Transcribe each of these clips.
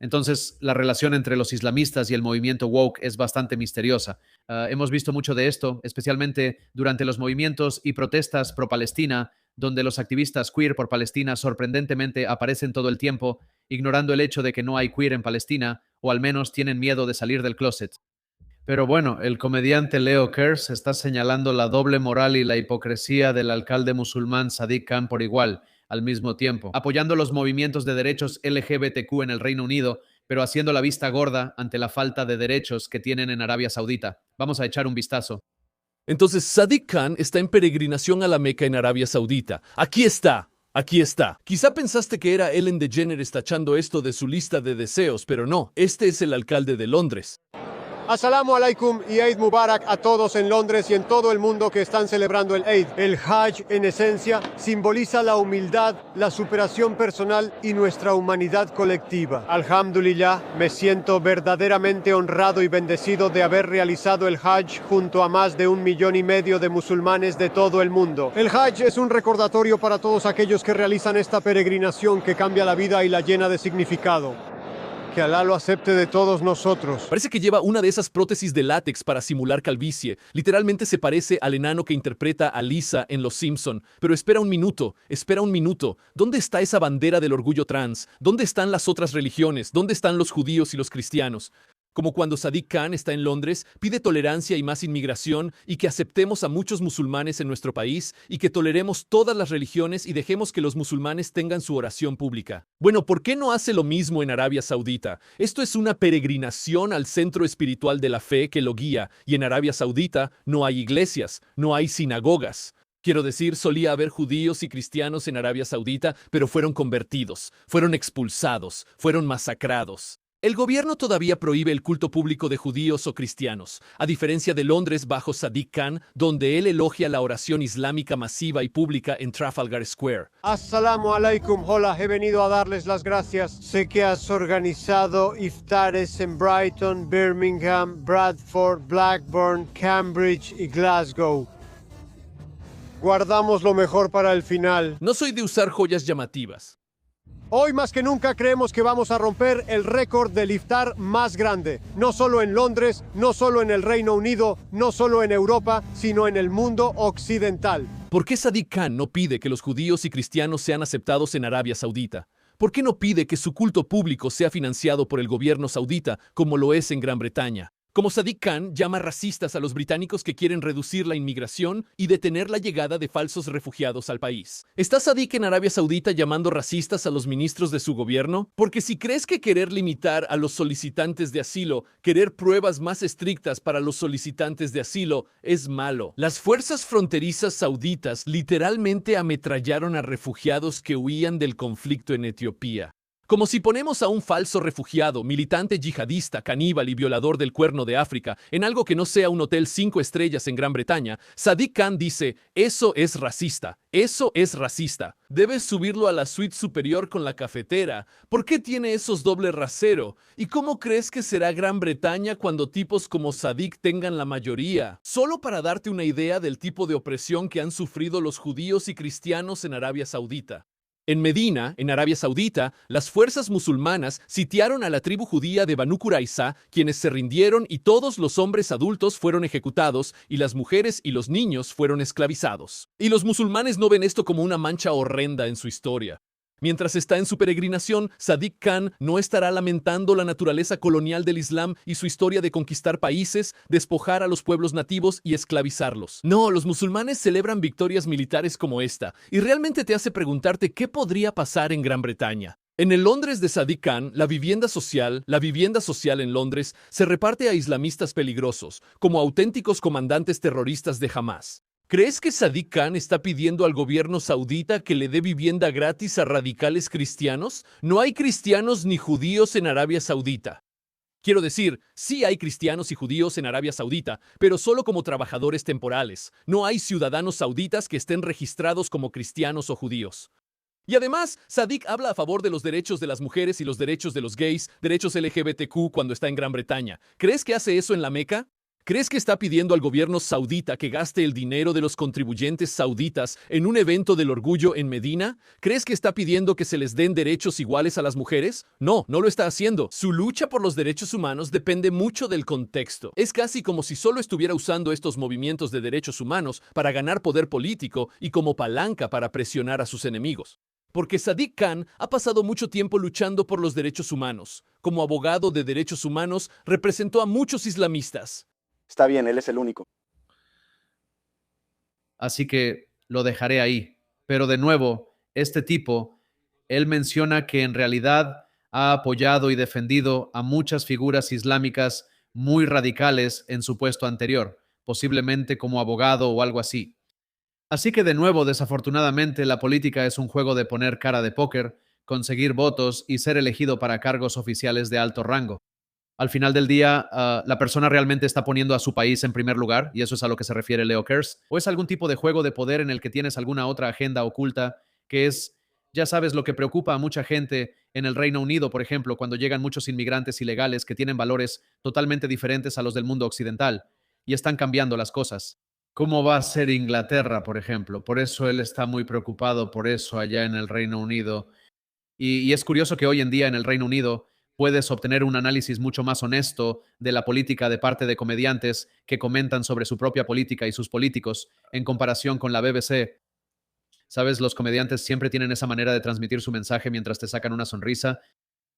Entonces, la relación entre los islamistas y el movimiento woke es bastante misteriosa. Hemos visto mucho de esto, especialmente durante los movimientos y protestas pro-Palestina, donde los activistas queer por Palestina sorprendentemente aparecen todo el tiempo, ignorando el hecho de que no hay queer en Palestina, o al menos tienen miedo de salir del closet. Pero bueno, el comediante Leo Kearse está señalando la doble moral y la hipocresía del alcalde musulmán Sadiq Khan por igual, al mismo tiempo, apoyando los movimientos de derechos LGBTQ en el Reino Unido, pero haciendo la vista gorda ante la falta de derechos que tienen en Arabia Saudita. Vamos a echar un vistazo. Entonces, Sadiq Khan está en peregrinación a la Meca en Arabia Saudita. Aquí está. Aquí está. Quizá pensaste que era Ellen DeGeneres tachando esto de su lista de deseos, pero no. Este es el alcalde de Londres. Assalamu alaikum y Eid Mubarak a todos en Londres y en todo el mundo que están celebrando el Eid. El Hajj, en esencia, simboliza la humildad, la superación personal y nuestra humanidad colectiva. Alhamdulillah, me siento verdaderamente honrado y bendecido de haber realizado el Hajj junto a más de 1,5 millones de musulmanes de todo el mundo. El Hajj es un recordatorio para todos aquellos que realizan esta peregrinación que cambia la vida y la llena de significado. Que Alá lo acepte de todos nosotros. Parece que lleva una de esas prótesis de látex para simular calvicie. Literalmente se parece al enano que interpreta a Lisa en Los Simpson. Pero espera un minuto, espera un minuto. ¿Dónde está esa bandera del orgullo trans? ¿Dónde están las otras religiones? ¿Dónde están los judíos y los cristianos? Como cuando Sadiq Khan está en Londres, pide tolerancia y más inmigración y que aceptemos a muchos musulmanes en nuestro país y que toleremos todas las religiones y dejemos que los musulmanes tengan su oración pública. Bueno, ¿por qué no hace lo mismo en Arabia Saudita? Esto es una peregrinación al centro espiritual de la fe que lo guía y en Arabia Saudita no hay iglesias, no hay sinagogas. Quiero decir, solía haber judíos y cristianos en Arabia Saudita, pero fueron convertidos, fueron expulsados, fueron masacrados. El gobierno todavía prohíbe el culto público de judíos o cristianos, a diferencia de Londres bajo Sadiq Khan, donde él elogia la oración islámica masiva y pública en Trafalgar Square. Assalamu alaikum, hola, he venido a darles las gracias. Sé que has organizado iftares en Brighton, Birmingham, Bradford, Blackburn, Cambridge y Glasgow. Guardamos lo mejor para el final. No soy de usar joyas llamativas. Hoy más que nunca creemos que vamos a romper el récord del iftar más grande, no solo en Londres, no solo en el Reino Unido, no solo en Europa, sino en el mundo occidental. ¿Por qué Sadiq Khan no pide que los judíos y cristianos sean aceptados en Arabia Saudita? ¿Por qué no pide que su culto público sea financiado por el gobierno saudita como lo es en Gran Bretaña? Como Sadiq Khan llama racistas a los británicos que quieren reducir la inmigración y detener la llegada de falsos refugiados al país. ¿Está Sadiq en Arabia Saudita llamando racistas a los ministros de su gobierno? Porque si crees que querer limitar a los solicitantes de asilo, querer pruebas más estrictas para los solicitantes de asilo, es malo. Las fuerzas fronterizas sauditas literalmente ametrallaron a refugiados que huían del conflicto en Etiopía. Como si ponemos a un falso refugiado, militante yihadista, caníbal y violador del Cuerno de África en algo que no sea un hotel 5 estrellas en Gran Bretaña, Sadiq Khan dice, eso es racista, eso es racista. Debes subirlo a la suite superior con la cafetera. ¿Por qué tiene esos doble rasero? ¿Y cómo crees que será Gran Bretaña cuando tipos como Sadiq tengan la mayoría? Solo para darte una idea del tipo de opresión que han sufrido los judíos y cristianos en Arabia Saudita. En Medina, en Arabia Saudita, las fuerzas musulmanas sitiaron a la tribu judía de Banu Qurayza, quienes se rindieron y todos los hombres adultos fueron ejecutados y las mujeres y los niños fueron esclavizados. Y los musulmanes no ven esto como una mancha horrenda en su historia. Mientras está en su peregrinación, Sadiq Khan no estará lamentando la naturaleza colonial del Islam y su historia de conquistar países, despojar a los pueblos nativos y esclavizarlos. No, los musulmanes celebran victorias militares como esta, y realmente te hace preguntarte qué podría pasar en Gran Bretaña. En el Londres de Sadiq Khan, la vivienda social en Londres se reparte a islamistas peligrosos, como auténticos comandantes terroristas de Hamás. ¿Crees que Sadiq Khan está pidiendo al gobierno saudita que le dé vivienda gratis a radicales cristianos? No hay cristianos ni judíos en Arabia Saudita. Quiero decir, sí hay cristianos y judíos en Arabia Saudita, pero solo como trabajadores temporales. No hay ciudadanos sauditas que estén registrados como cristianos o judíos. Y además, Sadiq habla a favor de los derechos de las mujeres y los derechos de los gays, derechos LGBTQ cuando está en Gran Bretaña. ¿Crees que hace eso en la Meca? ¿Crees que está pidiendo al gobierno saudita que gaste el dinero de los contribuyentes sauditas en un evento del orgullo en Medina? ¿Crees que está pidiendo que se les den derechos iguales a las mujeres? No, no lo está haciendo. Su lucha por los derechos humanos depende mucho del contexto. Es casi como si solo estuviera usando estos movimientos de derechos humanos para ganar poder político y como palanca para presionar a sus enemigos. Porque Sadiq Khan ha pasado mucho tiempo luchando por los derechos humanos. Como abogado de derechos humanos, representó a muchos islamistas. Está bien, él es el único. Así que lo dejaré ahí. Pero de nuevo, este tipo, él menciona que en realidad ha apoyado y defendido a muchas figuras islámicas muy radicales en su puesto anterior, posiblemente como abogado o algo así. Así que de nuevo, desafortunadamente, la política es un juego de poner cara de póker, conseguir votos y ser elegido para cargos oficiales de alto rango. Al final del día, la persona realmente está poniendo a su país en primer lugar, y eso es a lo que se refiere Leo Kearse, o es algún tipo de juego de poder en el que tienes alguna otra agenda oculta, que es, ya sabes, lo que preocupa a mucha gente en el Reino Unido, por ejemplo, cuando llegan muchos inmigrantes ilegales que tienen valores totalmente diferentes a los del mundo occidental, y están cambiando las cosas. ¿Cómo va a ser Inglaterra, por ejemplo? Por eso él está muy preocupado por eso allá en el Reino Unido. Y es curioso que hoy en día en el Reino Unido puedes obtener un análisis mucho más honesto de la política de parte de comediantes que comentan sobre su propia política y sus políticos en comparación con la BBC. Sabes, los comediantes siempre tienen esa manera de transmitir su mensaje mientras te sacan una sonrisa.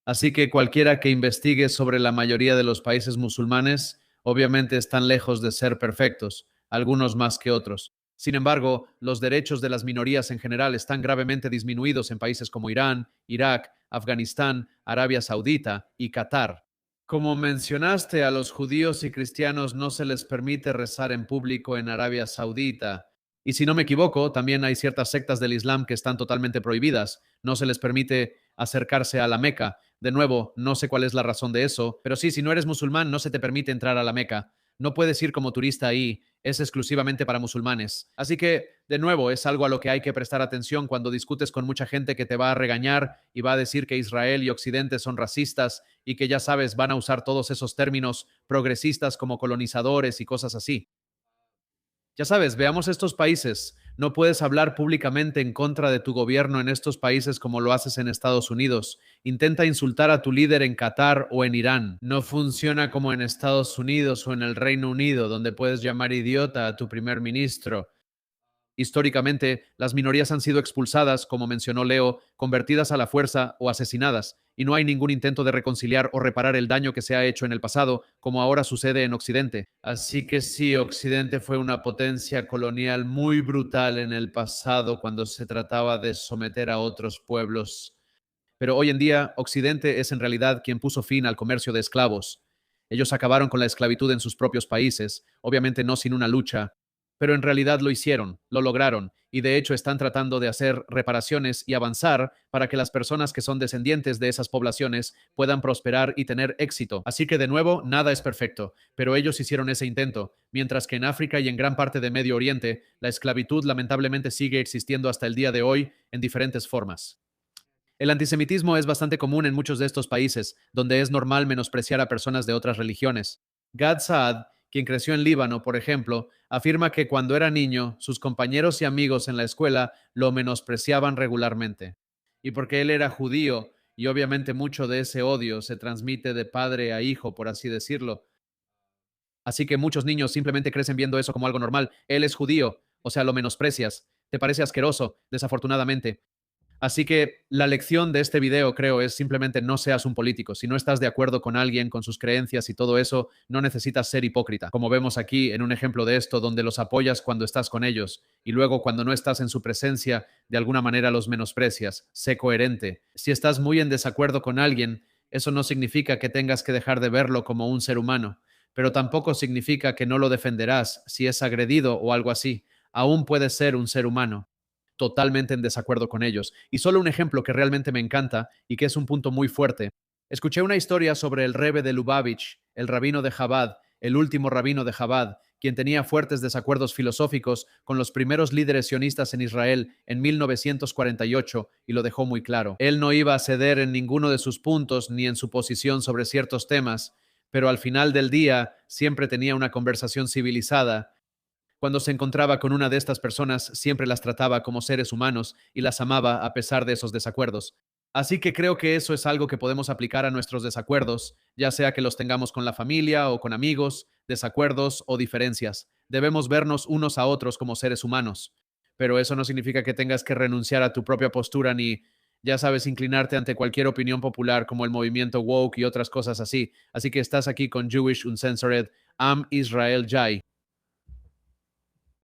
Así que cualquiera que investigue sobre la mayoría de los países musulmanes, obviamente están lejos de ser perfectos, algunos más que otros. Sin embargo, los derechos de las minorías en general están gravemente disminuidos en países como Irán, Irak, Afganistán, Arabia Saudita y Qatar. Como mencionaste, a los judíos y cristianos no se les permite rezar en público en Arabia Saudita. Y si no me equivoco, también hay ciertas sectas del Islam que están totalmente prohibidas. No se les permite acercarse a la Meca. De nuevo, no sé cuál es la razón de eso, pero sí, si no eres musulmán, no se te permite entrar a la Meca. No puedes ir como turista ahí, es exclusivamente para musulmanes. Así que, de nuevo, es algo a lo que hay que prestar atención cuando discutes con mucha gente que te va a regañar y va a decir que Israel y Occidente son racistas y que ya sabes, van a usar todos esos términos progresistas como colonizadores y cosas así. Ya sabes, veamos estos países. No puedes hablar públicamente en contra de tu gobierno en estos países como lo haces en Estados Unidos. Intenta insultar a tu líder en Qatar o en Irán. No funciona como en Estados Unidos o en el Reino Unido, donde puedes llamar idiota a tu primer ministro. Históricamente, las minorías han sido expulsadas, como mencionó Leo, convertidas a la fuerza o asesinadas, y no hay ningún intento de reconciliar o reparar el daño que se ha hecho en el pasado, como ahora sucede en Occidente. Así que sí, Occidente fue una potencia colonial muy brutal en el pasado cuando se trataba de someter a otros pueblos. Pero hoy en día, Occidente es en realidad quien puso fin al comercio de esclavos. Ellos acabaron con la esclavitud en sus propios países, obviamente no sin una lucha, pero en realidad lo hicieron, lo lograron, y de hecho están tratando de hacer reparaciones y avanzar para que las personas que son descendientes de esas poblaciones puedan prosperar y tener éxito. Así que de nuevo, nada es perfecto, pero ellos hicieron ese intento, mientras que en África y en gran parte de Medio Oriente, la esclavitud lamentablemente sigue existiendo hasta el día de hoy en diferentes formas. El antisemitismo es bastante común en muchos de estos países, donde es normal menospreciar a personas de otras religiones. Gad Saad, quien creció en Líbano, por ejemplo, afirma que cuando era niño, sus compañeros y amigos en la escuela lo menospreciaban regularmente. Y porque él era judío, y obviamente mucho de ese odio se transmite de padre a hijo, por así decirlo. Así que muchos niños simplemente crecen viendo eso como algo normal. Él es judío, o sea, lo menosprecias. Te parece asqueroso, desafortunadamente. Así que la lección de este video, creo, es simplemente no seas un político. Si no estás de acuerdo con alguien, con sus creencias y todo eso, no necesitas ser hipócrita. Como vemos aquí en un ejemplo de esto, donde los apoyas cuando estás con ellos y luego cuando no estás en su presencia, de alguna manera los menosprecias. Sé coherente. Si estás muy en desacuerdo con alguien, eso no significa que tengas que dejar de verlo como un ser humano, pero tampoco significa que no lo defenderás si es agredido o algo así. Aún puedes ser un ser humano totalmente en desacuerdo con ellos. Y solo un ejemplo que realmente me encanta y que es un punto muy fuerte. Escuché una historia sobre el Rebbe de Lubavitch, el rabino de Chabad, el último rabino de Chabad, quien tenía fuertes desacuerdos filosóficos con los primeros líderes sionistas en Israel en 1948 y lo dejó muy claro. Él no iba a ceder en ninguno de sus puntos ni en su posición sobre ciertos temas, pero al final del día siempre tenía una conversación civilizada. Cuando se encontraba con una de estas personas, siempre las trataba como seres humanos y las amaba a pesar de esos desacuerdos. Así que creo que eso es algo que podemos aplicar a nuestros desacuerdos, ya sea que los tengamos con la familia o con amigos, desacuerdos o diferencias. Debemos vernos unos a otros como seres humanos, pero eso no significa que tengas que renunciar a tu propia postura ni, ya sabes, inclinarte ante cualquier opinión popular como el movimiento woke y otras cosas así. Así que estás aquí con Jewish Uncensored. Am Israel Jai.